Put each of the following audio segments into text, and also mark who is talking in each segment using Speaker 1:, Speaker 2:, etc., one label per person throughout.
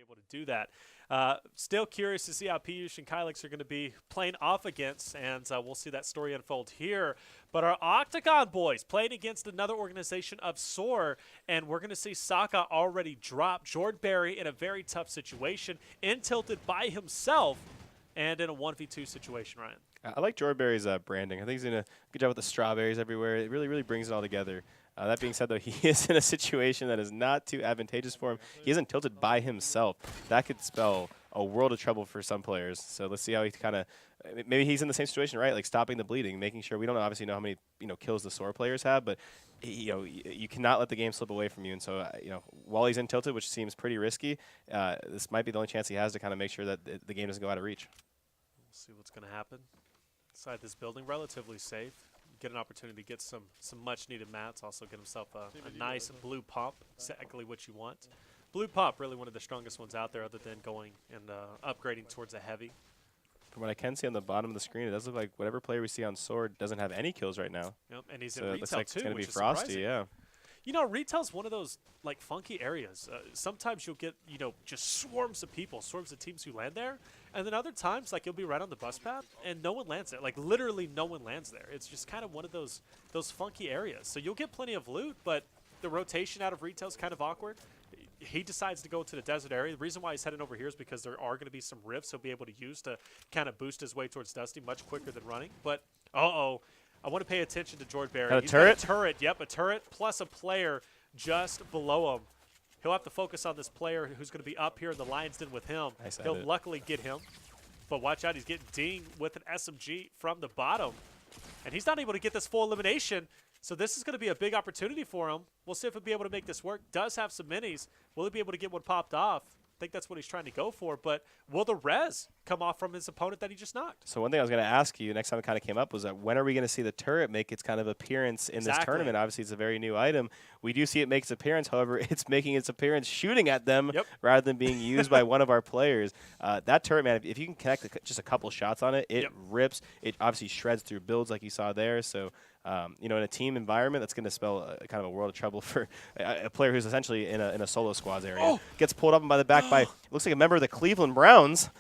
Speaker 1: able to do that. Still curious to see how Piyush and Kylix are going to be playing off against, and we'll see that story unfold here. But our OCTAGON boys playing against another organization of SoaR, and we're going to see Saka already drop Jordan Berry in a very tough situation, tilted by himself, and in a 1v2 situation, Ryan.
Speaker 2: I like Jordan Berry's branding. I think he's doing a good job with the strawberries everywhere. It really, really brings it all together. That being said, though, he is in a situation that is not too advantageous for him. He isn't tilted by himself. That could spell a world of trouble for some players. So let's see how he kind of – maybe he's in the same situation, right? Like stopping the bleeding, making sure – we don't obviously know how many kills the SoaR players have, but you cannot let the game slip away from you. And so, while he's in tilted, which seems pretty risky, this might be the only chance he has to kind of make sure that the game doesn't go out of reach.
Speaker 1: We'll see what's going to happen. Inside this building, relatively safe. Get an opportunity to get some much-needed mats. Also get himself a nice blue pump, exactly what you want. Blue pump, really one of the strongest ones out there other than going and upgrading towards a heavy.
Speaker 2: From what I can see on the bottom of the screen, it does look like whatever player we see on SoaR doesn't have any kills right now.
Speaker 1: Yep, and he's
Speaker 2: so
Speaker 1: in
Speaker 2: it looks
Speaker 1: retail
Speaker 2: like
Speaker 1: too,
Speaker 2: it's going to be
Speaker 1: which
Speaker 2: frosty,
Speaker 1: surprising.
Speaker 2: yeah.
Speaker 1: Retail's one of those like funky areas. Sometimes you'll get, just swarms of people, swarms of teams who land there. And then other times, like, you'll be right on the bus path and no one lands there. Like, literally no one lands there. It's just kind of one of those funky areas. So you'll get plenty of loot, but the rotation out of retail is kind of awkward. He decides to go to the desert area. The reason why he's heading over here is because there are going to be some rifts he'll be able to use to kind of boost his way towards Dusty much quicker than running. But, I want to pay attention to Jordan Berry.
Speaker 2: He's got a
Speaker 1: turret, yep, a turret plus a player just below him. He'll have to focus on this player who's going to be up here in the lion's den with him.
Speaker 2: Nice.
Speaker 1: He'll luckily get him. But watch out, he's getting dinged with an SMG from the bottom. And he's not able to get this full elimination. So this is going to be a big opportunity for him. We'll see if he'll be able to make this work. Does have some minis. Will he be able to get one popped off? I think that's what he's trying to go for. But will the res come off from his opponent that he just knocked?
Speaker 2: So one thing I was going to ask you next time it kind of came up was that when are we going to see the turret make its kind of appearance in this tournament? Obviously, it's a very new item. We do see it make its appearance. However, it's making its appearance shooting at them rather than being used by one of our players. That turret, man, if you can connect just a couple shots on it, it rips. It obviously shreds through builds like you saw there. So, in a team environment, that's going to spell kind of a world of trouble for a player who's essentially in a solo squads area. Gets pulled up by the back by, looks like a member of the Cleveland Browns.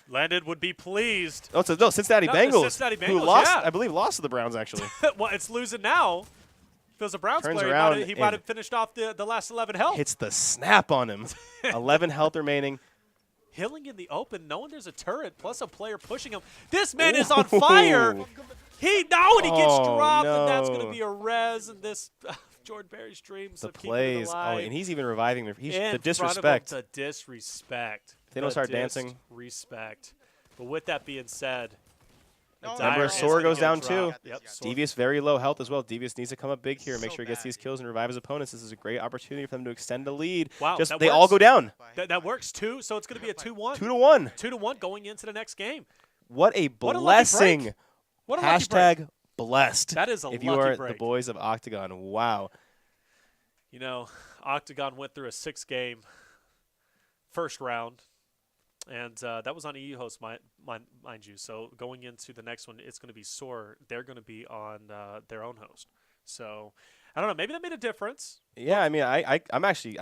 Speaker 1: Landed would be pleased.
Speaker 2: Oh, no, Cincinnati Bengals.
Speaker 1: Cincinnati Bengals,
Speaker 2: who lost, I believe, lost to the Browns, actually.
Speaker 1: Well, it's losing now. If it was a Browns
Speaker 2: Turns
Speaker 1: player,
Speaker 2: around
Speaker 1: he might have finished off the last 11 health.
Speaker 2: Hits the snap on him. 11 health remaining.
Speaker 1: Hilling in the open, knowing there's a turret, plus a player pushing him. This man is on fire. And he gets dropped, and that's going to be a res, and this Jordan Berry's dreams of keeping it alive.
Speaker 2: And he's even reviving him. The
Speaker 1: disrespect. The disrespect.
Speaker 2: They don't start dancing.
Speaker 1: Respect. But with that being said,
Speaker 2: remember, SoaR goes down too.
Speaker 1: Yep,
Speaker 2: Devious very low health as well. Devious needs to come up big here, make sure he gets these kills and revive his opponents. This is a great opportunity for them to extend the lead.
Speaker 1: Wow,
Speaker 2: they all go down.
Speaker 1: That works too. So it's going to be a 2-1.
Speaker 2: 2-1.
Speaker 1: 2-1 going into the next game.
Speaker 2: What a blessing.
Speaker 1: What a lucky break.
Speaker 2: Blessed.
Speaker 1: That is a lucky break.
Speaker 2: If you are the boys of OCTAGON, wow.
Speaker 1: OCTAGON went through a 6-game first round. And that was on EU host, mind you. So going into the next one, it's going to be SoaR. They're going to be on their own host. So I don't know. Maybe that made a difference.
Speaker 2: Yeah, I mean, I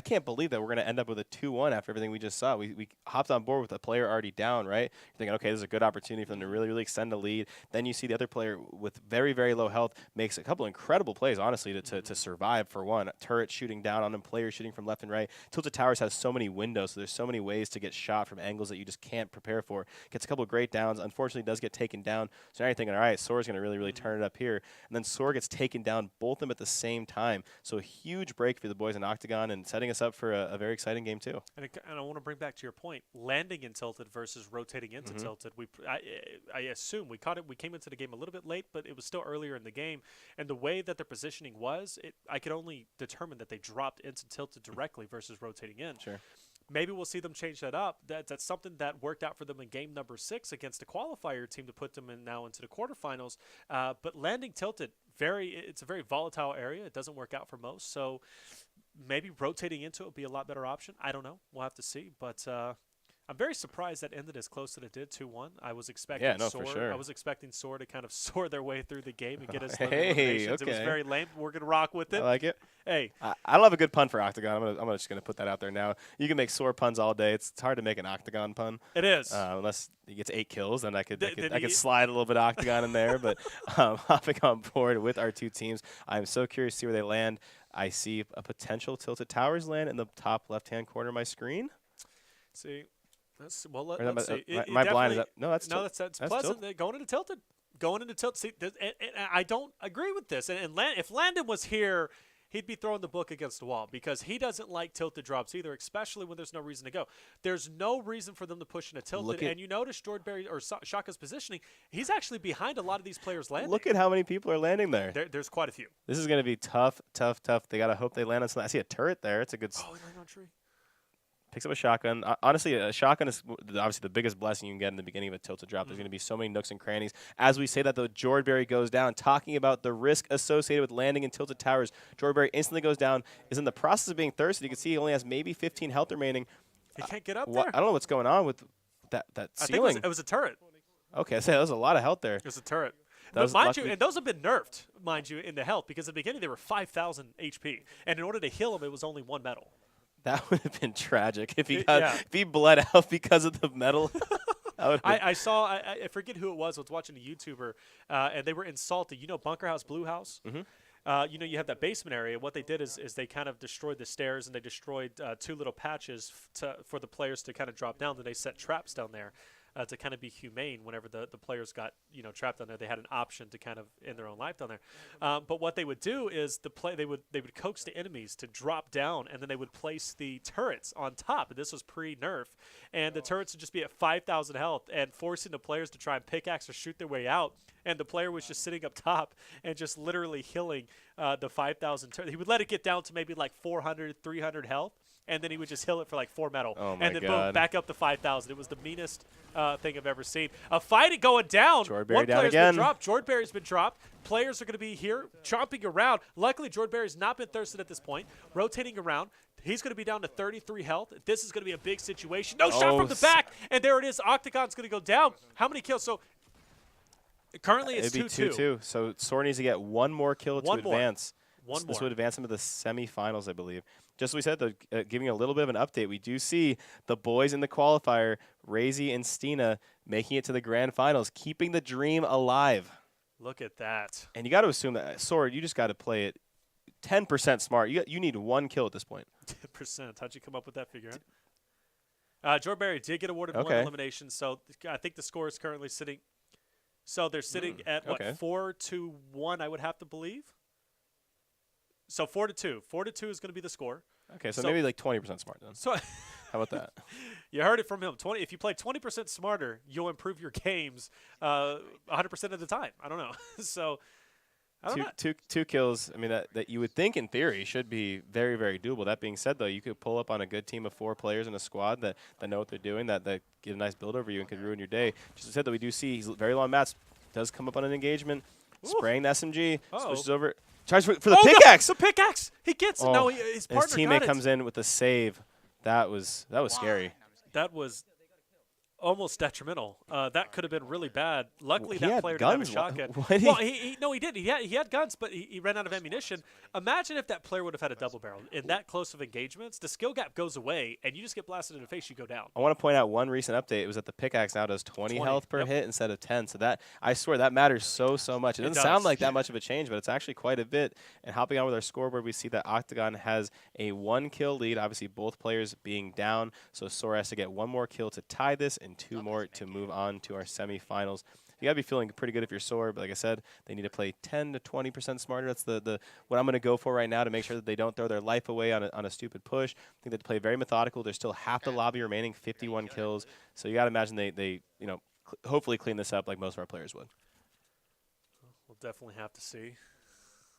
Speaker 2: can't believe that we're going to end up with a 2-1 after everything we just saw. We hopped on board with a player already down, right? You're thinking, okay, this is a good opportunity for them to really, really extend the lead. Then you see the other player with very, very low health makes a couple incredible plays, honestly, to survive for one. Turret shooting down on them, players shooting from left and right. Tilted Towers has so many windows, so there's so many ways to get shot from angles that you just can't prepare for. Gets a couple of great downs. Unfortunately, does get taken down. So now you're thinking, all right, SoaR's going to really, really turn it up here. And then SoaR gets taken down, both of them at the same time. So a huge break for the boys in OCTAGON and setting us up for a very exciting game too.
Speaker 1: And I want to bring back to your point, landing in tilted versus rotating into tilted. I assume we caught it. We came into the game a little bit late, but it was still earlier in the game. And the way that their positioning was, I could only determine that they dropped into tilted directly versus rotating in.
Speaker 2: Sure.
Speaker 1: Maybe we'll see them change that up. That's something that worked out for them in game number 6 against a qualifier team to put them in now into the quarterfinals. But landing tilted, it's a very volatile area. It doesn't work out for most. So maybe rotating into it would be a lot better option. I don't know. We'll have to see. But I'm very surprised that ended as close as it did, 2-1. I was expecting
Speaker 2: Yeah, no, for
Speaker 1: SoaR.
Speaker 2: sure.
Speaker 1: I was expecting SoaR to kind of soar their way through the game and get us
Speaker 2: Hey,
Speaker 1: eliminations. It was
Speaker 2: okay.
Speaker 1: very lame. We're gonna rock with
Speaker 2: I
Speaker 1: it.
Speaker 2: like it.
Speaker 1: Hey,
Speaker 2: I love a good pun for OCTAGON. I'm just gonna put that out there now. You can make SoaR puns all day. It's hard to make an OCTAGON pun.
Speaker 1: it is.
Speaker 2: Unless he gets 8 kills, then I could
Speaker 1: Did he-
Speaker 2: slide a little bit of OCTAGON in there. But hopping on board with our two teams, I'm so curious to see where they land. I see a potential Tilted Towers land in the top left-hand corner of my screen.
Speaker 1: See, let's see.
Speaker 2: My blind is up. No, that's
Speaker 1: that's pleasant. Going into Tilted. Going into Tilted. See, and I don't agree with this. And if Landon was here, he'd be throwing the book against the wall because he doesn't like tilted drops either, especially when there's no reason to go. There's no reason for them to push into tilted. And you notice Jordberry or Shaka's positioning, he's actually behind a lot of these players landing.
Speaker 2: Look at how many people are landing there.
Speaker 1: There's quite a few.
Speaker 2: This is going to be tough. They got to hope they land on something. I see a turret there. It's a good.
Speaker 1: Oh, he landed on a tree.
Speaker 2: Picks up a shotgun. Honestly, a shotgun is obviously the biggest blessing you can get in the beginning of a tilted drop. There's going to be so many nooks and crannies. As we say that, though, Jordberry goes down. Talking about the risk associated with landing in tilted towers, Jordberry instantly goes down, is in the process of being thirsted. You can see he only has maybe 15 health remaining.
Speaker 1: He can't get up there.
Speaker 2: I don't know what's going on with that ceiling.
Speaker 1: I think it was a turret.
Speaker 2: Okay, I say that was a lot of health there.
Speaker 1: It was a turret.
Speaker 2: But
Speaker 1: mind you, and those have been nerfed, mind you, in the health, because at the beginning they were 5,000 HP. And in order to heal him, it was only 1 medal.
Speaker 2: That would have been tragic if he bled out because of the metal.
Speaker 1: I saw, I forget who it was. I was watching a YouTuber, and they were insulted. You know Bunker House, Blue House?
Speaker 2: Mm-hmm.
Speaker 1: You have that basement area. What they did is they kind of destroyed the stairs, and they destroyed 2 little patches for the players to kind of drop down. Then they set traps down there to kind of be humane whenever the players got trapped down there. They had an option to kind of end their own life down there. But what they would do is they would coax the enemies to drop down, and then they would place the turrets on top. And this was pre-nerf, and the turrets would just be at 5,000 health and forcing the players to try and pickaxe or shoot their way out. And the player was just sitting up top and just literally healing the 5,000 turrets. He would let it get down to maybe like 400, 300 health. And then he would just heal it for like 4 metal.
Speaker 2: Oh my
Speaker 1: and then
Speaker 2: God.
Speaker 1: boom, back up to 5,000. It was the meanest thing I've ever seen. A fight going down.
Speaker 2: Jordberry
Speaker 1: One
Speaker 2: down
Speaker 1: player's
Speaker 2: again.
Speaker 1: been dropped. Jordberry's been dropped. Players are going to be here chomping around. Luckily, Jordberry's not been thirsted at this point. Rotating around. He's going to be down to 33 health. This is going to be a big situation. No shot from the back. And there it is. OCTAGON's going to go down. How many kills? So currently it's 2-2.
Speaker 2: It'd be 2-2. So SoaR needs to get one more kill to advance. This would advance him to the semifinals, I believe. Just as we said, though, giving a little bit of an update, we do see the boys in the qualifier, Razy and Stina, making it to the grand finals, keeping the dream alive.
Speaker 1: Look at that.
Speaker 2: And you got to assume that, SoaR, you just got to play it 10% smart. You need 1 kill at this point.
Speaker 1: 10%. How'd you come up with that figure? Jordberry did get awarded 1 elimination, so I think the score is currently sitting. So they're sitting at, 4-1, I would have to believe? So 4-2. 4-2 is going to be the score.
Speaker 2: Okay, so maybe like 20% smart then.
Speaker 1: So
Speaker 2: how about that?
Speaker 1: You heard it from him. If you play 20% smarter, you'll improve your games 100% of the time. I don't know. So I don't know.
Speaker 2: Two kills. I mean, that you would think in theory should be very, very doable. That being said, though, you could pull up on a good team of 4 players in a squad that know what they're doing, that get a nice build over you and could ruin your day. Just as I said, that we do see he's very long mats. Does come up on an engagement. Ooh. Spraying the SMG. Switches over. Tries for the pickaxe.
Speaker 1: No, the pickaxe. He gets it. No, his partner
Speaker 2: his teammate comes in with the save. That was scary.
Speaker 1: That was almost detrimental. That could have been really bad. Luckily,
Speaker 2: he
Speaker 1: that player
Speaker 2: guns.
Speaker 1: didn't have a shotgun.
Speaker 2: Well,
Speaker 1: he did. He had guns, but he ran out of ammunition. Imagine if that player would have had a double barrel. In that close of engagements, the skill gap goes away, and you just get blasted in the face, you go down.
Speaker 2: I want to point out one recent update. It was that the pickaxe now does 20 health per hit instead of 10. So that, I swear, that matters so much. It doesn't sound like that much of a change, but it's actually quite a bit. And hopping on with our scoreboard, we see that OCTAGON has a 1-kill lead. Obviously, both players being down. So SoaR has to get 1 more kill to tie this and 2 more to move on to our semifinals. You got to be feeling pretty good if you're SoaR, but like I said, they need to play 10 to 20% smarter. That's what I'm going to go for right now to make sure that they don't throw their life away on a stupid push. I think they play very methodical. There's still half the lobby remaining, 51 kills. So you got to imagine they hopefully clean this up like most of our players would.
Speaker 1: We'll definitely have to see.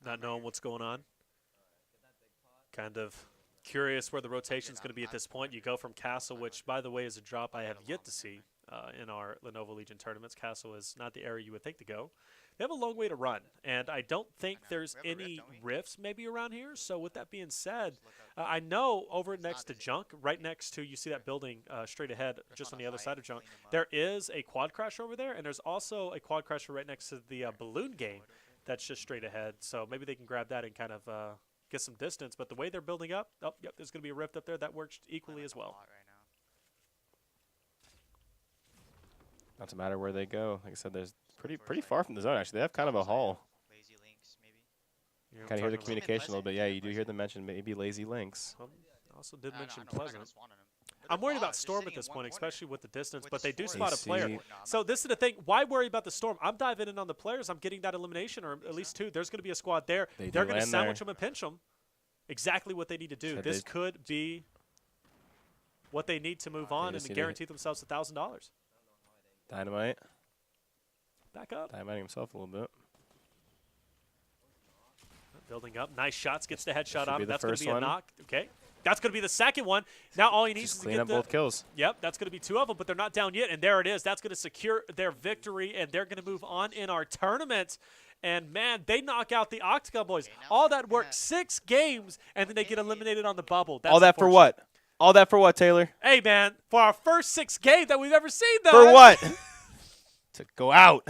Speaker 1: Not knowing what's going on. Kind of curious where the rotation is going to be at this point. You go from Castle, which, by the way, is a drop I have yet to see in our Lenovo Legion tournaments. Castle is not the area you would think to go. they have a long way to run, and I don't think there's
Speaker 3: We have a rift,
Speaker 1: any
Speaker 3: don't we?
Speaker 1: rifts maybe around here. So with that being said, I know over next to Junk, right next to, you see that building straight ahead, just on the other side of Junk, there is a quad crasher over there, and there's also a quad crasher right next to the balloon game that's just straight ahead. So maybe they can grab that and kind of get some distance. But the way they're building up, oh, yep, there's going to be a rift up there. That works equally as well.
Speaker 2: Not to matter where they go. Like I said, there's pretty far from the zone, actually. They have kind of a haul.
Speaker 3: Lazy links, maybe.
Speaker 1: You know,
Speaker 2: Kind of hear the
Speaker 1: talking
Speaker 2: communication a little bit. Yeah, you do hear
Speaker 3: Pleasant.
Speaker 2: them mention maybe lazy links.
Speaker 1: about- I also did
Speaker 3: I
Speaker 1: mention
Speaker 3: know, we're not gonna
Speaker 1: Pleasant.
Speaker 3: spawn on him. But
Speaker 1: I'm
Speaker 3: they're
Speaker 1: worried about
Speaker 3: paused, just
Speaker 1: Storm
Speaker 3: sitting
Speaker 1: at
Speaker 3: in
Speaker 1: this
Speaker 3: one
Speaker 1: point,
Speaker 3: corner.
Speaker 1: especially with the distance,
Speaker 3: With
Speaker 1: but
Speaker 3: the
Speaker 1: they do
Speaker 3: Storm,
Speaker 1: spot a player.
Speaker 2: AC.
Speaker 3: No, I'm
Speaker 1: So
Speaker 3: not
Speaker 1: this is the thing. Why worry about the Storm? I'm diving in on the players. I'm getting that elimination, or at least two. There's going to be a squad there.
Speaker 2: They
Speaker 1: They're
Speaker 2: do
Speaker 1: going to
Speaker 2: land
Speaker 1: sandwich
Speaker 2: there.
Speaker 1: them and pinch them. Exactly what they need to do.
Speaker 2: Said
Speaker 1: This
Speaker 2: they-
Speaker 1: could be what they need to move on
Speaker 2: just
Speaker 1: and
Speaker 2: need to
Speaker 1: guarantee themselves $1,000.
Speaker 2: Dynamite.
Speaker 1: Back up.
Speaker 2: Dynamiting himself a little bit.
Speaker 1: Building up. Nice shots. Gets the headshot
Speaker 2: should
Speaker 1: on
Speaker 2: be
Speaker 1: him.
Speaker 2: the
Speaker 1: That's going to
Speaker 2: first
Speaker 1: be a
Speaker 2: one.
Speaker 1: knock. Okay. That's going to be the second one. Now all he needs
Speaker 2: Just
Speaker 1: is to
Speaker 2: clean
Speaker 1: get
Speaker 2: up
Speaker 1: the
Speaker 2: both kills.
Speaker 1: Yep, that's going to be two of them, but they're not down yet, and there it is. That's going to secure their victory, and they're going to move on in our tournament. And, man, they knock out the Octagon boys.
Speaker 3: Okay, now
Speaker 1: All that work,
Speaker 3: yeah.
Speaker 1: 6 games, and then they get eliminated on the bubble. That's
Speaker 2: All that for
Speaker 1: unfortunate.
Speaker 2: what? All that for what, Taylor?
Speaker 1: Hey, man, for our first 6 games that we've ever seen, though.
Speaker 2: For what? To go out.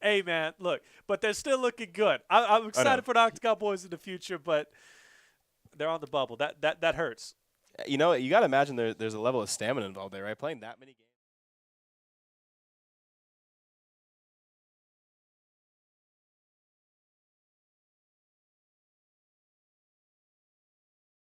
Speaker 1: Hey, man, look, but they're still looking good. I'm excited for the Octagon boys in the future, but they're on the bubble. That hurts.
Speaker 2: You know, you got to imagine there's a level of stamina involved there, right? Playing that many games.